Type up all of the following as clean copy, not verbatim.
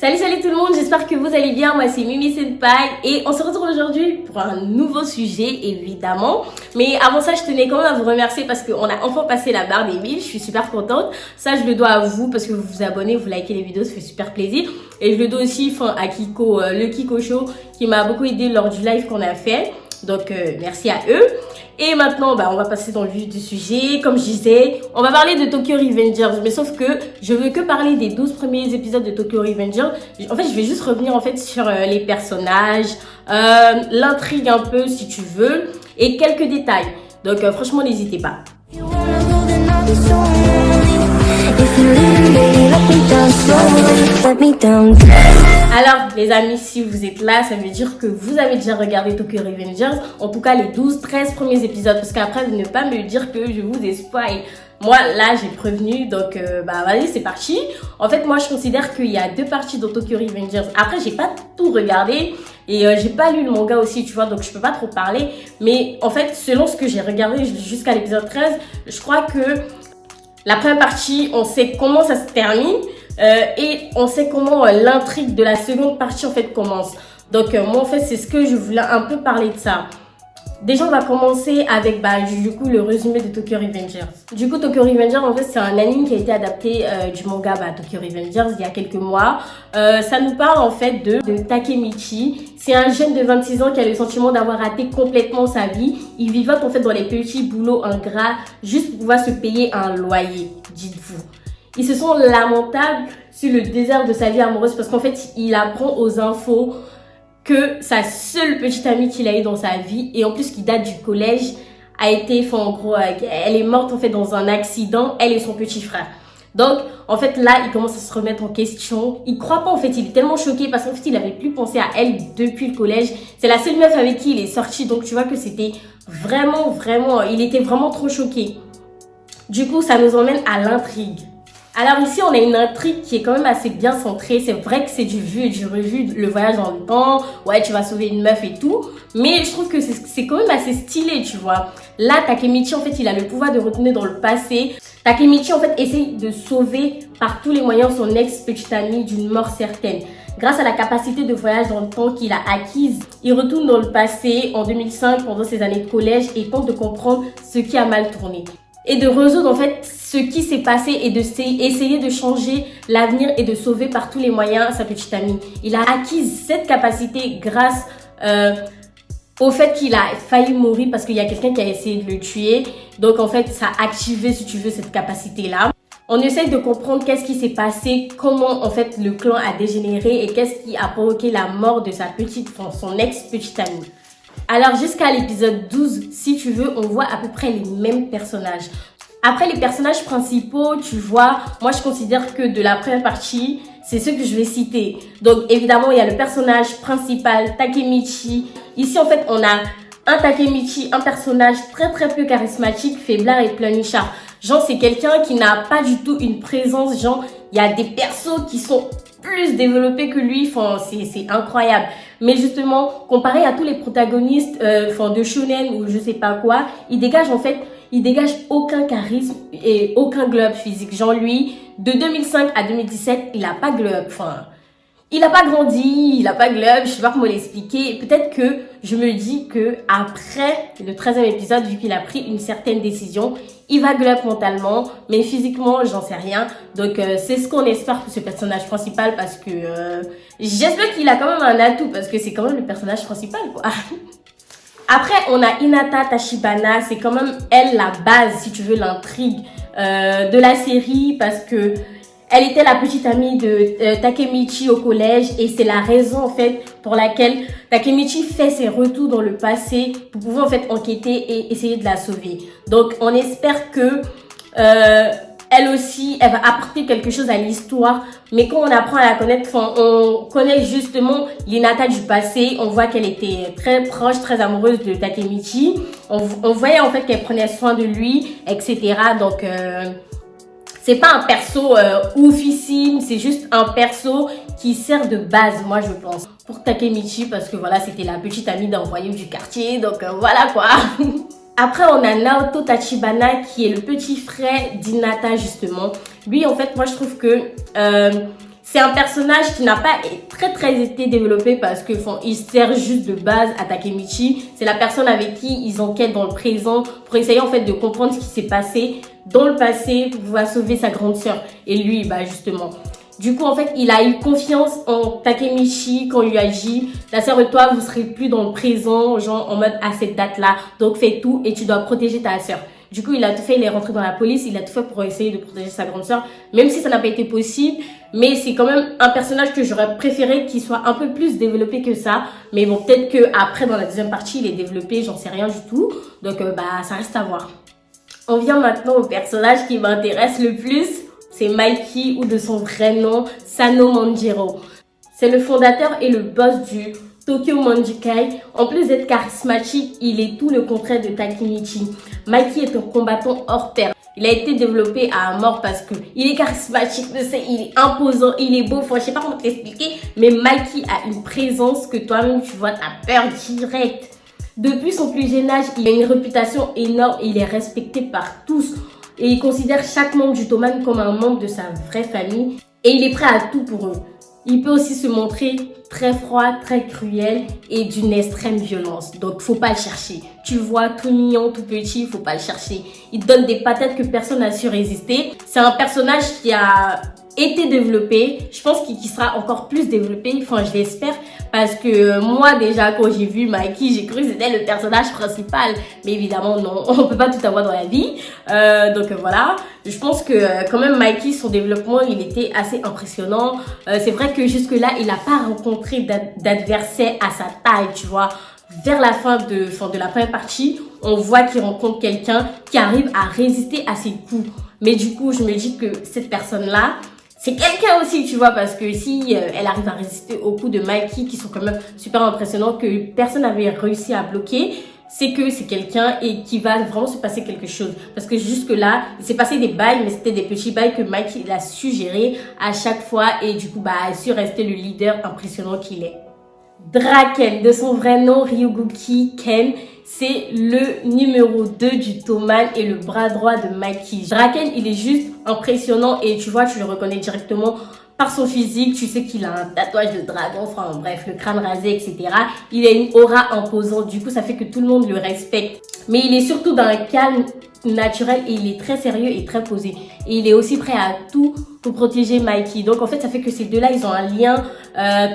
Salut tout le monde, j'espère que vous allez bien. Moi c'est Mimi Senpai et on se retrouve aujourd'hui pour un nouveau sujet évidemment. Mais avant ça, je tenais quand même à vous remercier parce qu'on a enfin passé la barre des 1000. Je suis super contente. Ça, je le dois à vous parce que vous vous abonnez, vous likez les vidéos, ça fait super plaisir. Et je le dois aussi à Kiko, le Kiko Show qui m'a beaucoup aidé lors du live qu'on a fait. Donc merci à eux. Et maintenant, on va passer dans le vif du sujet. Comme je disais, on va parler de Tokyo Revengers. Mais sauf que je veux que parler des 12 premiers épisodes de Tokyo Revengers. En fait, je vais juste revenir sur les personnages, l'intrigue un peu si tu veux, et quelques détails. Donc franchement, n'hésitez pas. Alors les amis, si vous êtes là, ça veut dire que vous avez déjà regardé Tokyo Revengers, en tout cas les 12-13 premiers épisodes, parce qu'après vous ne pas me dire que je vous ai spoil. Moi là j'ai prévenu, donc vas-y c'est parti. En fait moi je considère qu'il y a deux parties dans Tokyo Revengers. Après j'ai pas tout regardé et j'ai pas lu le manga aussi, tu vois, donc je peux pas trop parler. Mais en fait selon ce que j'ai regardé jusqu'à l'épisode 13, je crois que la première partie on sait comment ça se termine. Et on sait comment l'intrigue de la seconde partie en fait commence. Donc moi en fait c'est ce que je voulais un peu parler de ça. Déjà on va commencer avec du coup le résumé de Tokyo Revengers. Du coup Tokyo Revengers en fait c'est un anime qui a été adapté du manga Tokyo Revengers il y a quelques mois. Ça nous parle en fait de Takemichi. C'est un jeune de 26 ans qui a le sentiment d'avoir raté complètement sa vie. Il vivote en fait dans les petits boulots ingrats juste pour pouvoir se payer un loyer, dites-vous. Ils se sont lamentables sur le désert de sa vie amoureuse parce qu'en fait, il apprend aux infos que sa seule petite amie qu'il a eue dans sa vie et en plus qui date du collège a été, elle est morte en fait dans un accident, elle et son petit frère. Donc, en fait, là, il commence à se remettre en question. Il croit pas, en fait, il est tellement choqué parce qu'en fait, il avait plus pensé à elle depuis le collège. C'est la seule meuf avec qui il est sorti, donc tu vois que c'était vraiment, il était vraiment trop choqué. Du coup, ça nous emmène à l'intrigue. Alors ici, on a une intrigue qui est quand même assez bien centrée. C'est vrai que c'est du vu et du revu, le voyage dans le temps. Ouais, tu vas sauver une meuf et tout. Mais je trouve que c'est quand même assez stylé, tu vois. Là, Takemichi, en fait, il a le pouvoir de retourner dans le passé. Takemichi, en fait, essaye de sauver par tous les moyens son ex-petite amie d'une mort certaine. Grâce à la capacité de voyage dans le temps qu'il a acquise, il retourne dans le passé en 2005 pendant ses années de collège et tente de comprendre ce qui a mal tourné. Et de résoudre en fait ce qui s'est passé et essayer de changer l'avenir et de sauver par tous les moyens sa petite amie. Il a acquis cette capacité grâce au fait qu'il a failli mourir parce qu'il y a quelqu'un qui a essayé de le tuer. Donc en fait ça a activé si tu veux cette capacité-là. On essaye de comprendre qu'est-ce qui s'est passé, comment en fait le clan a dégénéré et qu'est-ce qui a provoqué la mort de son ex-petite amie. Alors jusqu'à l'épisode 12, si tu veux, on voit à peu près les mêmes personnages. Après les personnages principaux, tu vois, moi je considère que de la première partie, c'est ceux que je vais citer. Donc évidemment, il y a le personnage principal, Takemichi. Ici en fait, on a un Takemichi, un personnage très peu charismatique, faiblard et pleurnichard. Genre c'est quelqu'un qui n'a pas du tout une présence, genre il y a des persos qui sont plus développé que lui, c'est incroyable. Mais justement, comparé à tous les protagonistes de shonen ou je sais pas quoi, il dégage aucun charisme et aucun glow up physique. Genre lui, de 2005 à 2017, il a pas glow up, il a pas grandi, il a pas glow up, je sais pas comment l'expliquer. Peut-être que je me dis que après le 13e épisode, vu qu'il a pris une certaine décision, il va glow up mentalement, mais physiquement, j'en sais rien. Donc, c'est ce qu'on espère pour ce personnage principal parce que j'espère qu'il a quand même un atout parce que c'est quand même le personnage principal, quoi. Après, on a Hinata Tachibana, c'est quand même elle la base, si tu veux, l'intrigue de la série parce que elle était la petite amie de Takemichi au collège et c'est la raison en fait pour laquelle Takemichi fait ses retours dans le passé pour pouvoir en fait enquêter et essayer de la sauver. Donc on espère que elle aussi, elle va apporter quelque chose à l'histoire. Mais quand on apprend à la connaître, on connaît justement l'Hinata du passé. On voit qu'elle était très proche, très amoureuse de Takemichi. On voyait en fait qu'elle prenait soin de lui, etc. Donc c'est pas un perso oufissime, c'est juste un perso qui sert de base, moi je pense, pour Takemichi parce que voilà, c'était la petite amie d'un voyou du quartier, donc voilà quoi. Après, on a Naoto Tachibana qui est le petit frère d'Hinata justement. Lui, en fait, moi je trouve que C'est un personnage qui n'a pas très été développé parce que il sert juste de base à Takemichi. C'est la personne avec qui ils enquêtent dans le présent pour essayer en fait de comprendre ce qui s'est passé dans le passé pour pouvoir sauver sa grande sœur. Et lui, justement. Du coup, en fait, il a eu confiance en Takemichi quand il lui a dit « Ta sœur et toi, vous serez plus dans le présent, genre en mode à cette date-là. Donc fais tout et tu dois protéger ta sœur. » Du coup, il a tout fait, il est rentré dans la police, il a tout fait pour essayer de protéger sa grande sœur, même si ça n'a pas été possible. Mais c'est quand même un personnage que j'aurais préféré qu'il soit un peu plus développé que ça. Mais bon, peut-être que après dans la deuxième partie, il est développé, j'en sais rien du tout. Donc, ça reste à voir. On vient maintenant au personnage qui m'intéresse le plus. C'est Mikey, ou de son vrai nom, Sano Manjiro. C'est le fondateur et le boss du Tokyo Manjikai. En plus d'être charismatique, il est tout le contraire de Takemichi. Mikey est un combattant hors pair. Il a été développé à mort parce que il est charismatique, il est imposant, il est beau. Je sais pas comment t'expliquer, mais Mikey a une présence que toi-même tu vois, t'as peur direct. Depuis son plus jeune âge, il a une réputation énorme et il est respecté par tous. Et il considère chaque membre du Toman comme un membre de sa vraie famille. Et il est prêt à tout pour eux. Il peut aussi se montrer très froid, très cruel et d'une extrême violence. Donc, faut pas le chercher. Tu le vois tout mignon, tout petit, faut pas le chercher. Il donne des patates que personne n'a su résister. C'est un personnage qui a été développé. Je pense qu'il sera encore plus développé. Enfin, je l'espère. Parce que moi, déjà, quand j'ai vu Mikey, j'ai cru que c'était le personnage principal. Mais évidemment, non. On peut pas tout avoir dans la vie. Donc, voilà. Je pense que quand même, Mikey, son développement, il était assez impressionnant. C'est vrai que jusque-là, il n'a pas rencontré d'adversaire à sa taille, tu vois. Vers la fin de la première partie, on voit qu'il rencontre quelqu'un qui arrive à résister à ses coups. Mais du coup, je me dis que cette personne-là, c'est quelqu'un aussi, tu vois, parce que si elle arrive à résister aux coups de Mikey, qui sont quand même super impressionnants, que personne n'avait réussi à bloquer, c'est que c'est quelqu'un et qui va vraiment se passer quelque chose. Parce que jusque-là, il s'est passé des bails, mais c'était des petits bails que Mikey il a su gérer à chaque fois. Et du coup, a su rester le leader impressionnant qu'il est. Draken, de son vrai nom Ryuguki Ken, c'est le numéro 2 du Toman et le bras droit de Mikey. Draken, il est juste impressionnant et tu vois, tu le reconnais directement par son physique. Tu sais qu'il a un tatouage de dragon, enfin bref, le crâne rasé, etc. Il a une aura imposante, du coup ça fait que tout le monde le respecte. Mais il est surtout dans un calme naturel et il est très sérieux et très posé. Et il est aussi prêt à tout pour protéger Mikey. Donc en fait, ça fait que ces deux-là, ils ont un lien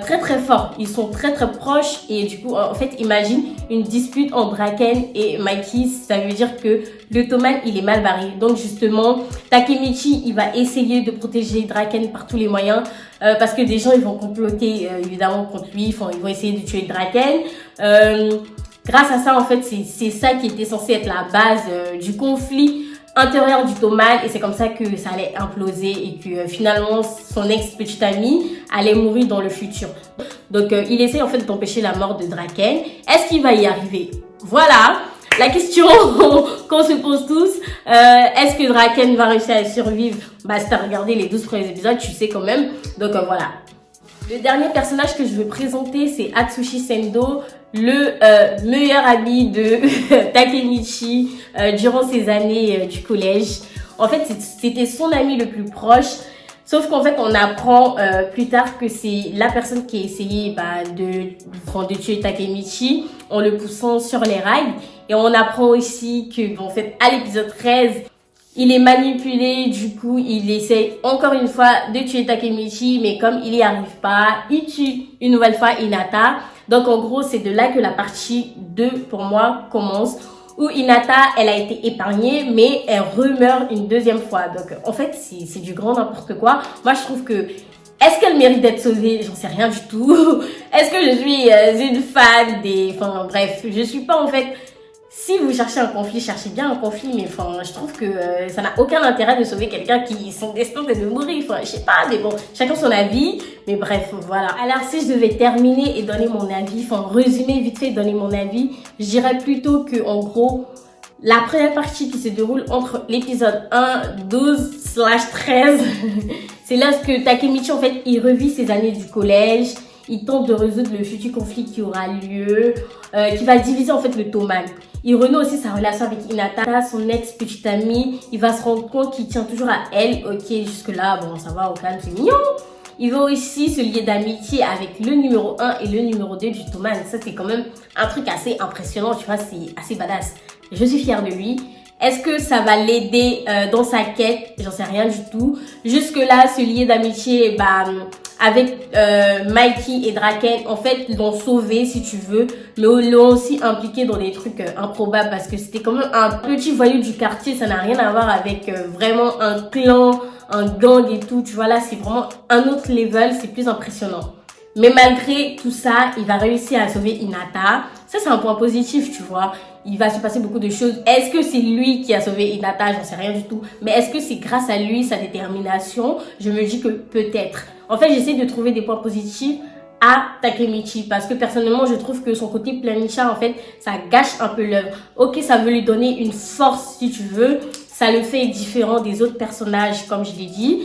très fort. Ils sont très proches et du coup, en fait, imagine une dispute entre Draken et Mikey. Ça veut dire que le Toman, il est mal barré. Donc justement, Takemichi, il va essayer de protéger Draken par tous les moyens parce que des gens, ils vont comploter évidemment contre lui. Enfin, ils vont essayer de tuer Draken. Grâce à ça, en fait, c'est ça qui était censé être la base du conflit intérieur du Toman et c'est comme ça que ça allait imploser et que finalement son ex-petite amie allait mourir dans le futur. Donc il essaie en fait d'empêcher la mort de Draken. Est-ce qu'il va y arriver? Voilà la question qu'on se pose tous. Est-ce que Draken va réussir à survivre? Si t'as regardé les 12 premiers épisodes, tu sais quand même. Donc voilà. Le dernier personnage que je veux présenter, c'est Atsushi Sendo, le meilleur ami de Takemichi durant ses années du collège. En fait, c'était son ami le plus proche. Sauf qu'en fait, on apprend plus tard que c'est la personne qui a essayé de tuer Takemichi en le poussant sur les rails. Et on apprend aussi que, en fait, à l'épisode 13, il est manipulé, du coup, il essaie encore une fois de tuer Takemichi, mais comme il n'y arrive pas, il tue une nouvelle fois Hinata. Donc, en gros, c'est de là que la partie 2, pour moi, commence, où Hinata, elle a été épargnée, mais elle remeurt une deuxième fois. Donc, en fait, c'est du grand n'importe quoi. Moi, je trouve que, est-ce qu'elle mérite d'être sauvée? J'en sais rien du tout. Est-ce que je suis une fan Enfin, bref, je suis pas, en fait... Si vous cherchez un conflit, cherchez bien un conflit, mais enfin, je trouve que ça n'a aucun intérêt de sauver quelqu'un qui son destin est de mourir. Enfin, je sais pas, mais bon, chacun son avis. Mais bref, voilà. Alors, si je devais terminer et donner mon avis, enfin, résumer vite fait, donner mon avis, je dirais plutôt que, en gros, la première partie qui se déroule entre l'épisode 1, 12/13, c'est là que Takemichi, en fait, il revit ses années du collège. Il tente de résoudre le futur conflit qui aura lieu, qui va diviser en fait le Toman. Il renoue aussi sa relation avec Hinata, son ex-petite amie. Il va se rendre compte qu'il tient toujours à elle. Ok, jusque-là, bon, ça va, au calme, c'est mignon. il veut aussi se lier d'amitié avec le numéro 1 et le numéro 2 du Toman. Ça, c'est quand même un truc assez impressionnant, tu vois, c'est assez badass. Je suis fière de lui. Est-ce que ça va l'aider dans sa quête? J'en sais rien du tout. Jusque-là, se lier d'amitié avec Mikey et Draken, en fait, l'ont sauvé, si tu veux, mais l'ont aussi impliqué dans des trucs improbables parce que c'était quand même un petit voyou du quartier. Ça n'a rien à voir avec vraiment un clan, un gang et tout. Tu vois, là, c'est vraiment un autre level. C'est plus impressionnant. Mais malgré tout ça, il va réussir à sauver Hinata. Ça, c'est un point positif, tu vois. Il va se passer beaucoup de choses. Est-ce que c'est lui qui a sauvé Hinata? J'en sais rien du tout. Mais est-ce que c'est grâce à lui, sa détermination? Je me dis que peut-être. En fait, j'essaie de trouver des points positifs à Takemichi parce que personnellement, je trouve que son côté planichard, en fait, ça gâche un peu l'œuvre. Ok, ça veut lui donner une force, si tu veux. Ça le fait différent des autres personnages, comme je l'ai dit,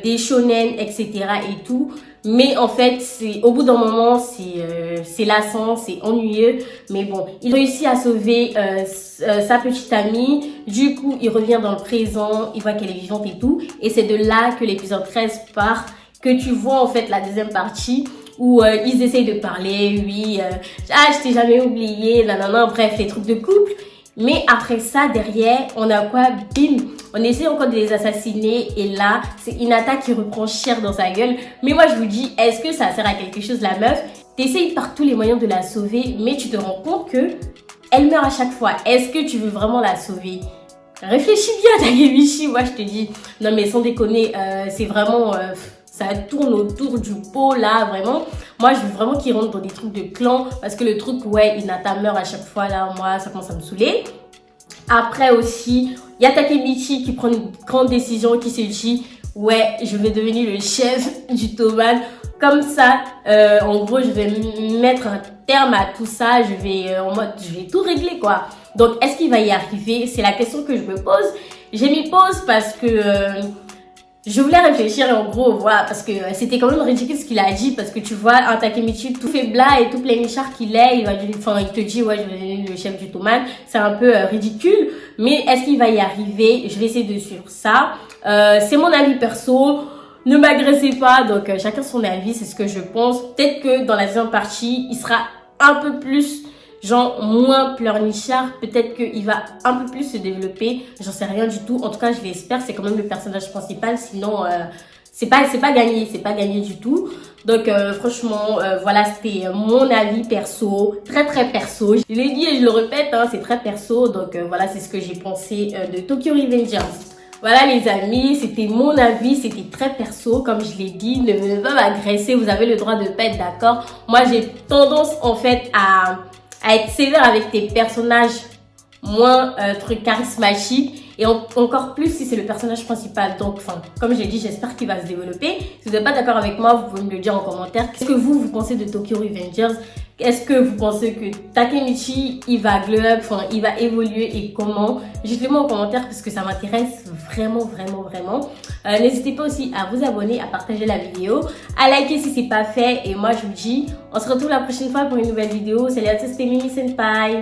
des shonen, etc. et tout. Mais en fait, au bout d'un moment, c'est lassant, c'est ennuyeux. Mais bon, il réussit à sauver sa petite amie. Du coup, il revient dans le présent, il voit qu'elle est vivante et tout. Et c'est de là que l'épisode 13 part, que tu vois en fait la deuxième partie où ils essayent de parler. Oui, je t'ai jamais oublié, nanana, bref, les trucs de couple. Mais après ça, derrière, on a quoi? Bim! On essaie encore de les assassiner et là, c'est Hinata qui reprend cher dans sa gueule. Mais moi, je vous dis, est-ce que ça sert à quelque chose, la meuf? T'essayes par tous les moyens de la sauver, mais tu te rends compte que elle meurt à chaque fois. Est-ce que tu veux vraiment la sauver? Réfléchis bien, Takemichi, moi, je te dis. Non, mais sans déconner, c'est vraiment... ça tourne autour du pot, là, vraiment. Moi, je veux vraiment qu'il rentre dans des trucs de clan. Parce que le truc, ouais, Hinata meurt à chaque fois, là, moi, ça commence à me saouler. Après aussi, il y a Takemichi qui prend une grande décision, qui se dit, ouais, je vais devenir le chef du Toman. Comme ça, en gros, je vais mettre un terme à tout ça. Je vais tout régler, quoi. Donc, est-ce qu'il va y arriver? C'est la question que je me pose. J'ai mis pause parce que... je voulais réfléchir et en gros, voilà, parce que c'était quand même ridicule ce qu'il a dit, parce que tu vois, un Takemichi tout faibla et tout planichard qu'il est, il te dit, ouais, je vais devenir le chef du Toman, c'est un peu ridicule, mais est-ce qu'il va y arriver? Je vais essayer de suivre ça. C'est mon avis perso, ne m'agressez pas, donc chacun son avis, c'est ce que je pense. Peut-être que dans la deuxième partie, il sera un peu plus... genre moins pleurnichard, peut-être qu'il va un peu plus se développer, j'en sais rien du tout, en tout cas je l'espère, c'est quand même le personnage principal, sinon c'est pas gagné du tout. Donc franchement voilà, c'était mon avis perso, très perso, je l'ai dit et je le répète, hein, c'est très perso, donc voilà, c'est ce que j'ai pensé de Tokyo Revengers. Voilà les amis, c'était mon avis, c'était très perso, comme je l'ai dit, ne venez pas m'agresser, vous avez le droit de pas être d'accord. Moi j'ai tendance en fait à être sévère avec tes personnages moins trucs charismatiques et encore plus si c'est le personnage principal. Donc, comme j'ai dit, j'espère qu'il va se développer. Si vous n'êtes pas d'accord avec moi, vous pouvez me le dire en commentaire. Qu'est-ce que vous pensez de Tokyo Revengers? Est-ce que vous pensez que Takemichi, il va glow up, il va évoluer et comment? Dites-le-moi en commentaire parce que ça m'intéresse vraiment. N'hésitez pas aussi à vous abonner, à partager la vidéo, à liker si c'est pas fait. Et moi, je vous dis, on se retrouve la prochaine fois pour une nouvelle vidéo. Salut à tous, c'était Mimi Senpai.